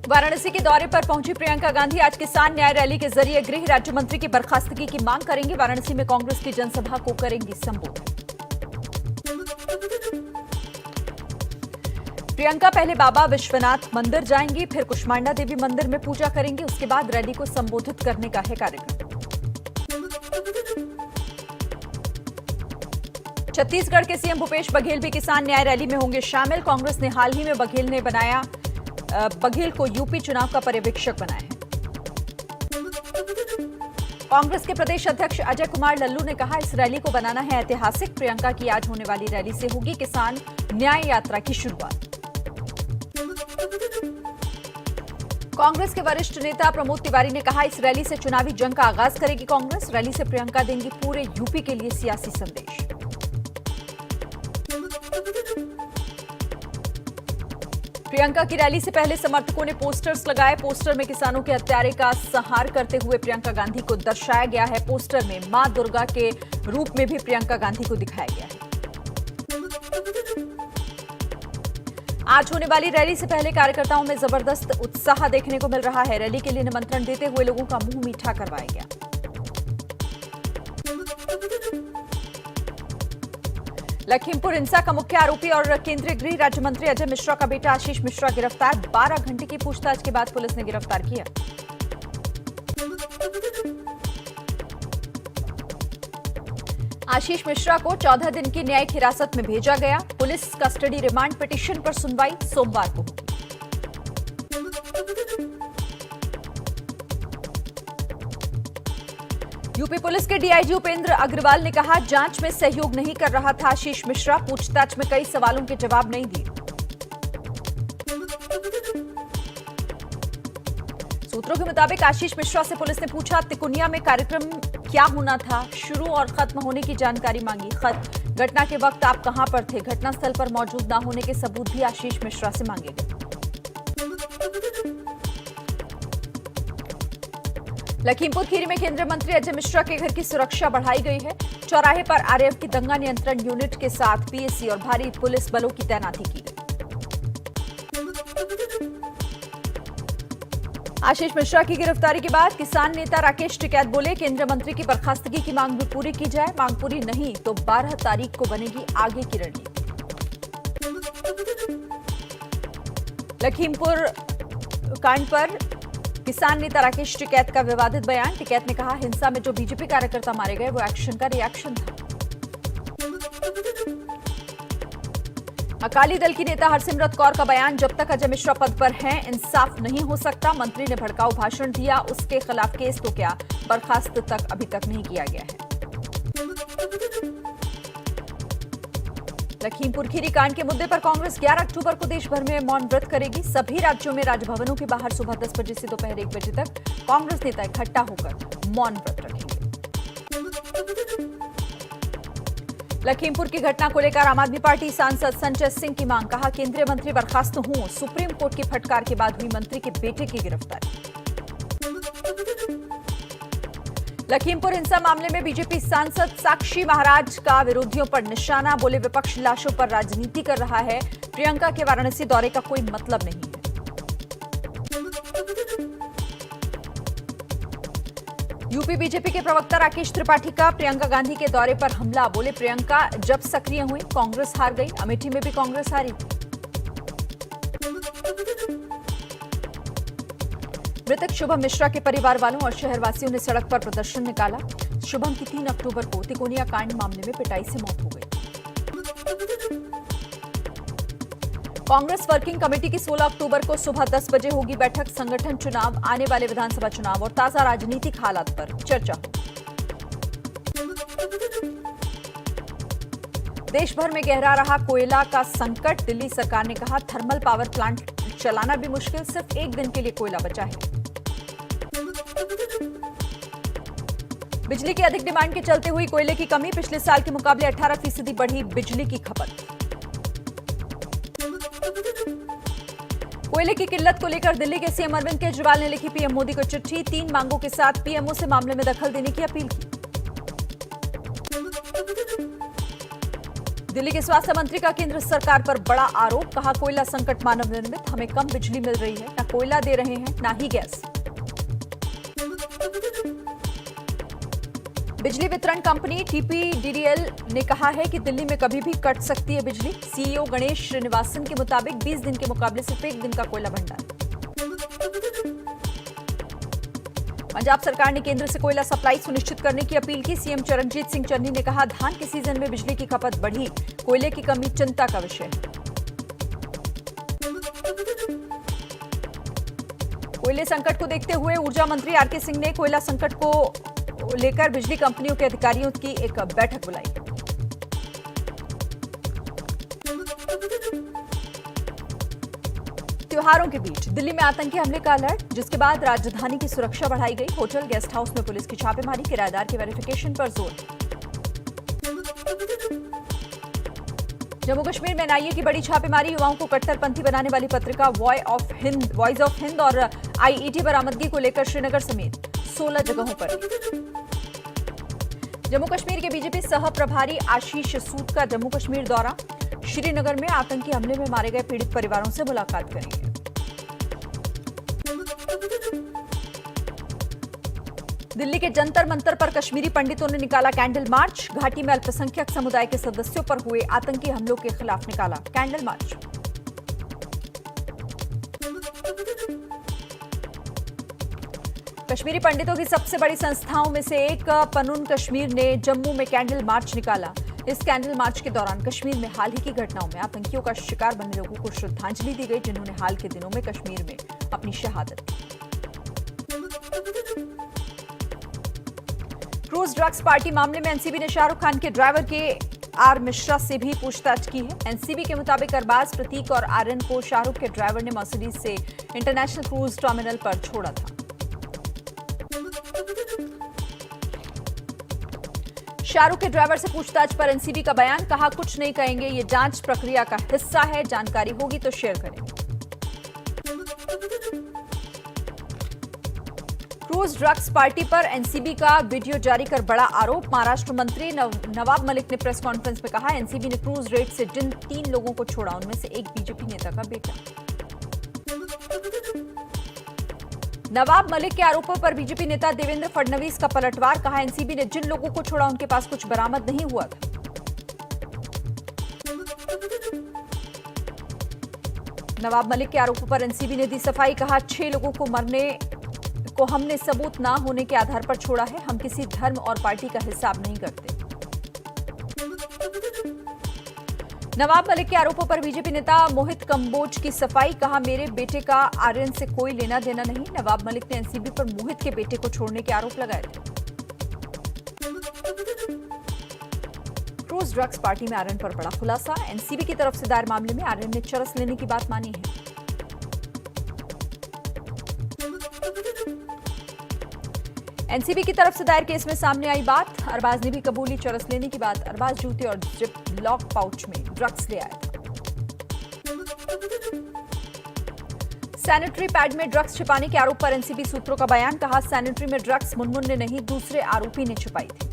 वाराणसी के दौरे पर पहुंची प्रियंका गांधी आज किसान न्याय रैली के जरिए गृह राज्य मंत्री की बर्खास्तगी की मांग करेंगी। वाराणसी में कांग्रेस की जनसभा को करेंगी संबोधित। प्रियंका पहले बाबा विश्वनाथ मंदिर जाएंगी, फिर कुष्मांडा देवी मंदिर में पूजा करेंगी। उसके बाद रैली को संबोधित करने का है कार्यक्रम। छत्तीसगढ़ के सीएम भूपेश बघेल भी किसान न्याय रैली में होंगे शामिल। कांग्रेस ने हाल ही में बघेल को यूपी चुनाव का पर्यवेक्षक बनाया है। कांग्रेस के प्रदेश अध्यक्ष अजय कुमार लल्लू ने कहा, इस रैली को बनाना है ऐतिहासिक। प्रियंका की आज होने वाली रैली से होगी किसान न्याय यात्रा की शुरुआत। कांग्रेस के वरिष्ठ नेता प्रमोद तिवारी ने कहा, इस रैली से चुनावी जंग का आगाज करेगी कांग्रेस। रैली से प्रियंका देंगी पूरे यूपी के लिए सियासी संदेश। प्रियंका की रैली से पहले समर्थकों ने पोस्टर्स लगाए। पोस्टर में किसानों के हत्यारे का संहार करते हुए प्रियंका गांधी को दर्शाया गया है। पोस्टर में मां दुर्गा के रूप में भी प्रियंका गांधी को दिखाया गया है। आज होने वाली रैली से पहले कार्यकर्ताओं में जबरदस्त उत्साह देखने को मिल रहा है। रैली के लिए निमंत्रण देते हुए लोगों का मुंह मीठा करवाया गया। लखीमपुर हिंसा का मुख्य आरोपी और केंद्रीय गृह राज्य मंत्री अजय मिश्रा का बेटा आशीष मिश्रा गिरफ्तार। 12 घंटे की पूछताछ के बाद पुलिस ने गिरफ्तार किया। आशीष मिश्रा को 14 दिन की न्यायिक हिरासत में भेजा गया। पुलिस कस्टडी रिमांड पिटीशन पर सुनवाई सोमवार को होगी। यूपी पुलिस के डीआईजी उपेंद्र अग्रवाल ने कहा, जांच में सहयोग नहीं कर रहा था आशीष मिश्रा। पूछताछ में कई सवालों के जवाब नहीं दिए। सूत्रों के मुताबिक आशीष मिश्रा से पुलिस ने पूछा, तिकोनिया में कार्यक्रम क्या होना था, शुरू और खत्म होने की जानकारी मांगी। घटना के वक्त आप कहां पर थे, घटनास्थल पर मौजूद न होने के सबूत भी आशीष मिश्रा से मांगे गए। लखीमपुर खीरी में केंद्रीय मंत्री अजय मिश्रा के घर की सुरक्षा बढ़ाई गई है। चौराहे पर आरएएफ की दंगा नियंत्रण यूनिट के साथ पीएसी और भारी पुलिस बलों की तैनाती की गई। आशीष मिश्रा की गिरफ्तारी के बाद किसान नेता राकेश टिकैत बोले, केंद्रीय मंत्री की बर्खास्तगी की मांग भी पूरी की जाए। मांग पूरी नहीं तो 12 तारीख को बनेगी आगे की रणनीति। लखीमपुर कांड पर किसान नेता राकेश टिकैत का विवादित बयान। टिकैत ने कहा, हिंसा में जो बीजेपी कार्यकर्ता मारे गए वो एक्शन का रिएक्शन था। अकाली दल की नेता हरसिमरत कौर का बयान, जब तक अजय मिश्रा पद पर हैं इंसाफ नहीं हो सकता। मंत्री ने भड़काऊ भाषण दिया, उसके खिलाफ केस तो क्या, बर्खास्त तक अभी तक नहीं किया गया है। लखीमपुर खीरी कांड के मुद्दे पर कांग्रेस 11 अक्टूबर को देश भर में मौन व्रत करेगी। सभी राज्यों में राजभवनों के बाहर सुबह 10 बजे से दोपहर 1 बजे तक कांग्रेस नेता इकट्ठा होकर मौन व्रत रखेंगे। लखीमपुर की घटना को लेकर आम आदमी पार्टी सांसद संजय सिंह की मांग, कहा, केंद्रीय मंत्री बर्खास्त हों। सुप्रीम कोर्ट की फटकार के बाद हुई मंत्री के बेटे की गिरफ्तारी। लखीमपुर हिंसा मामले में बीजेपी सांसद साक्षी महाराज का विरोधियों पर निशाना, बोले विपक्ष लाशों पर राजनीति कर रहा है। प्रियंका के वाराणसी दौरे का कोई मतलब नहीं है। यूपी बीजेपी के प्रवक्ता राकेश त्रिपाठी का प्रियंका गांधी के दौरे पर हमला, बोले प्रियंका जब सक्रिय हुई कांग्रेस हार गई। अमेठी में भी कांग्रेस हारी थी। मृतक शुभम मिश्रा के परिवार वालों और शहरवासियों ने सड़क पर प्रदर्शन निकाला। शुभम की 3 अक्टूबर को तिकोनिया कांड मामले में पिटाई से मौत हो गई। कांग्रेस वर्किंग कमेटी की 16 अक्टूबर को सुबह 10 बजे होगी बैठक। संगठन चुनाव, आने वाले विधानसभा चुनाव और ताजा राजनीतिक हालात पर चर्चा होगी। देश भर में गहरा रहा कोयला का संकट। दिल्ली सरकार ने कहा, थर्मल पावर प्लांट चलाना भी मुश्किल, सिर्फ 1 दिन के लिए कोयला बचा है। बिजली की अधिक डिमांड के चलते हुई कोयले की कमी, पिछले साल के मुकाबले 18% बढ़ी बिजली की खपत। कोयले की किल्लत को लेकर दिल्ली के सीएम अरविंद केजरीवाल ने लिखी पीएम मोदी को चिट्ठी। 3 मांगों के साथ पीएमओ से मामले में दखल देने की अपील की। दिल्ली के स्वास्थ्य मंत्री का केंद्र सरकार पर बड़ा आरोप, कहा कोयला संकट मानव निर्मित, हमें कम बिजली मिल रही है, न कोयला दे रहे हैं न ही गैस। बिजली वितरण कंपनी टीपीडीडीएल ने कहा है कि दिल्ली में कभी भी कट सकती है बिजली। सीईओ गणेश श्रीनिवासन के मुताबिक 20 दिन के मुकाबले सिर्फ 1 दिन का कोयला भंडार। पंजाब सरकार ने केंद्र से कोयला सप्लाई सुनिश्चित करने की अपील की। सीएम चरणजीत सिंह चन्नी ने कहा, धान के सीजन में बिजली की खपत बढ़ी, कोयले की कमी चिंता का विषय है। कोयले संकट को देखते हुए ऊर्जा मंत्री आरके सिंह ने कोयला संकट को लेकर बिजली कंपनियों के अधिकारियों की एक बैठक बुलाई। त्योहारों के बीच दिल्ली में आतंकी हमले का अलर्ट, जिसके बाद राजधानी की सुरक्षा बढ़ाई गई। होटल गेस्ट हाउस में पुलिस की छापेमारी, किराएदार की वेरिफिकेशन पर जोर। जम्मू कश्मीर में एनआईए की बड़ी छापेमारी, युवाओं को कट्टरपंथी बनाने वाली पत्रिका वॉइस ऑफ हिंद और आईईडी बरामदगी को लेकर श्रीनगर समेत 16 जगहों पर। जम्मू कश्मीर के बीजेपी सह प्रभारी आशीष सूद का जम्मू कश्मीर दौरा, श्रीनगर में आतंकी हमले में मारे गए पीड़ित परिवारों से मुलाकात करेंगे। दिल्ली के जंतर मंतर पर कश्मीरी पंडितों ने निकाला कैंडल मार्च, घाटी में अल्पसंख्यक समुदाय के सदस्यों पर हुए आतंकी हमलों के खिलाफ निकाला कैंडल मार्च। कश्मीरी पंडितों की सबसे बड़ी संस्थाओं में से एक पनून कश्मीर ने जम्मू में कैंडल मार्च निकाला। इस कैंडल मार्च के दौरान कश्मीर में हाल ही की घटनाओं में आतंकियों का शिकार बने लोगों को श्रद्धांजलि दी गई, जिन्होंने हाल के दिनों में कश्मीर में अपनी शहादत दी। क्रूज ड्रग्स पार्टी मामले में एनसीबी ने शाहरुख खान के ड्राइवर के आर मिश्रा से भी पूछताछ की है। एनसीबी के मुताबिक अरबाज, प्रतीक और आर्यन को शाहरुख के ड्राइवर ने मर्सिडीज से इंटरनेशनल क्रूज टर्मिनल पर छोड़ा था। शाहरुख के ड्राइवर से पूछताछ पर एनसीबी का बयान, कहा कुछ नहीं कहेंगे, ये जांच प्रक्रिया का हिस्सा है, जानकारी होगी तो शेयर करेंगे। क्रूज ड्रग्स पार्टी पर एनसीबी का वीडियो जारी कर बड़ा आरोप, महाराष्ट्र मंत्री नवाब मलिक ने प्रेस कॉन्फ्रेंस में कहा, एनसीबी ने क्रूज रेड से जिन 3 लोगों को छोड़ा उनमें से एक बीजेपी नेता का बेटा। नवाब मलिक के आरोपों पर बीजेपी नेता देवेंद्र फडणवीस का पलटवार, कहा एनसीबी ने जिन लोगों को छोड़ा उनके पास कुछ बरामद नहीं हुआ था। नवाब मलिक के आरोपों पर एनसीबी ने दी सफाई, कहा 6 लोगों को मरने को हमने सबूत ना होने के आधार पर छोड़ा है, हम किसी धर्म और पार्टी का हिसाब नहीं करते। नवाब मलिक के आरोपों पर बीजेपी नेता मोहित कंबोज की सफाई, कहा मेरे बेटे का आर्यन से कोई लेना देना नहीं। नवाब मलिक ने एनसीबी पर मोहित के बेटे को छोड़ने के आरोप लगाए थे। क्रूज ड्रग्स पार्टी में आर्यन पर बड़ा खुलासा, एनसीबी की तरफ से दायर मामले में आर्यन ने चरस लेने की बात मानी है। एनसीबी की तरफ से दायर केस में सामने आई बात, अरबाज ने भी कबूली चरस लेने की बात। अरबाज जूते और जिप लॉक पाउच में ड्रग्स ले आया था। सैनिटरी पैड में ड्रग्स छिपाने के आरोप पर एनसीबी सूत्रों का बयान, कहा सैनिटरी में ड्रग्स मुनमुन ने नहीं, दूसरे आरोपी ने छिपाई थी।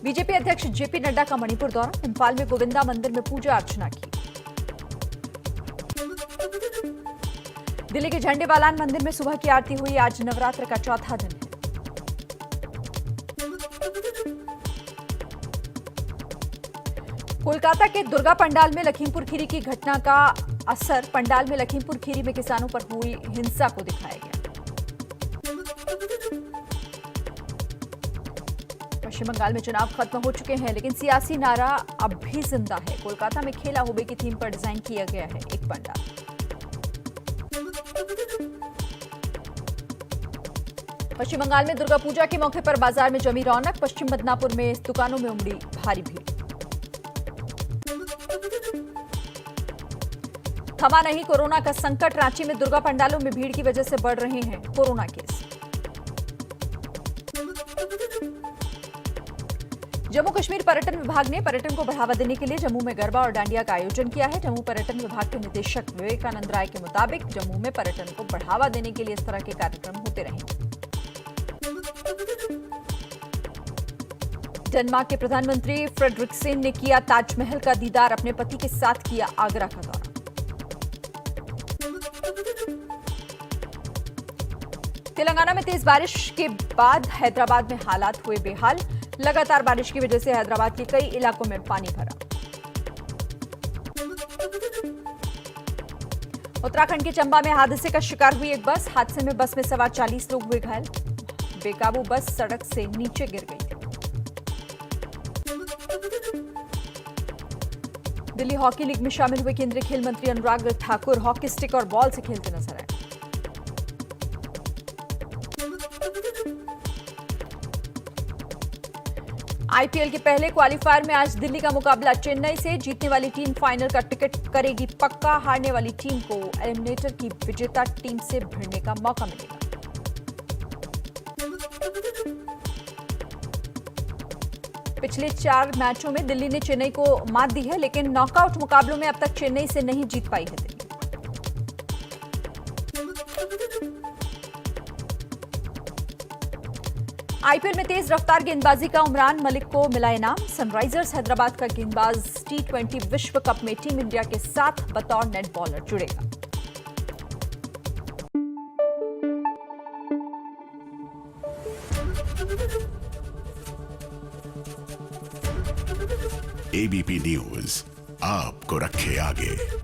बीजेपी अध्यक्ष जेपी नड्डा का मणिपुर दौरा, इंफाल में गोविंदा मंदिर में पूजा अर्चना की। दिल्ली के झंडेवालान मंदिर में सुबह की आरती हुई, आज नवरात्र का चौथा दिन है। कोलकाता के दुर्गा पंडाल में लखीमपुर खीरी की घटना का असर, पंडाल में लखीमपुर खीरी में किसानों पर हुई हिंसा को दिखाया गया। पश्चिम बंगाल में चुनाव खत्म हो चुके हैं, लेकिन सियासी नारा अब भी जिंदा है। कोलकाता में खेला हुबे की थीम पर डिजाइन किया गया है एक पंडाल। पश्चिम बंगाल में दुर्गा पूजा के मौके पर बाजार में जमी रौनक, पश्चिम बदनापुर में दुकानों में उमड़ी भारी भीड़। थमा नहीं कोरोना का संकट, रांची में दुर्गा पंडालों में भीड़ की वजह से बढ़ रहे हैं कोरोना केस। जम्मू कश्मीर पर्यटन विभाग ने पर्यटन को बढ़ावा देने के लिए जम्मू में गरबा और डांडिया का आयोजन किया है। जम्मू पर्यटन विभाग के निदेशक विवेकानंद राय के मुताबिक जम्मू में पर्यटन को बढ़ावा देने के लिए इस तरह के कार्यक्रम होते रहेंगे। डेनमार्क के प्रधानमंत्री फ्रेडरिक्सेन ने किया ताजमहल का दीदार, अपने पति के साथ किया आगरा का दौरा। तेलंगाना में तेज बारिश के बाद हैदराबाद में हालात हुए बेहाल, लगातार बारिश की वजह से हैदराबाद के कई इलाकों में पानी भरा। उत्तराखंड के चंबा में हादसे का शिकार हुई एक बस, हादसे में बस में सवार 40 लोग हुए घायल, बेकाबू बस सड़क से नीचे गिर गई। दिल्ली हॉकी लीग में शामिल हुए केंद्रीय खेल मंत्री अनुराग ठाकुर हॉकी स्टिक और बॉल से खेलते नजर आए। आईपीएल के पहले क्वालीफायर में आज दिल्ली का मुकाबला चेन्नई से, जीतने वाली टीम फाइनल का टिकट करेगी पक्का, हारने वाली टीम को एलिमिनेटर की विजेता टीम से भिड़ने का मौका मिलेगा। पिछले 4 मैचों में दिल्ली ने चेन्नई को मात दी है, लेकिन नॉकआउट मुकाबलों में अब तक चेन्नई से नहीं जीत पाई है दिल्ली। आईपीएल में तेज रफ्तार गेंदबाजी का उमरान मलिक को मिला इनाम, सनराइजर्स हैदराबाद का गेंदबाज T20 विश्व कप में टीम इंडिया के साथ बतौर नेट बॉलर जुड़ेगा। एबीपी न्यूज आपको रखे आगे।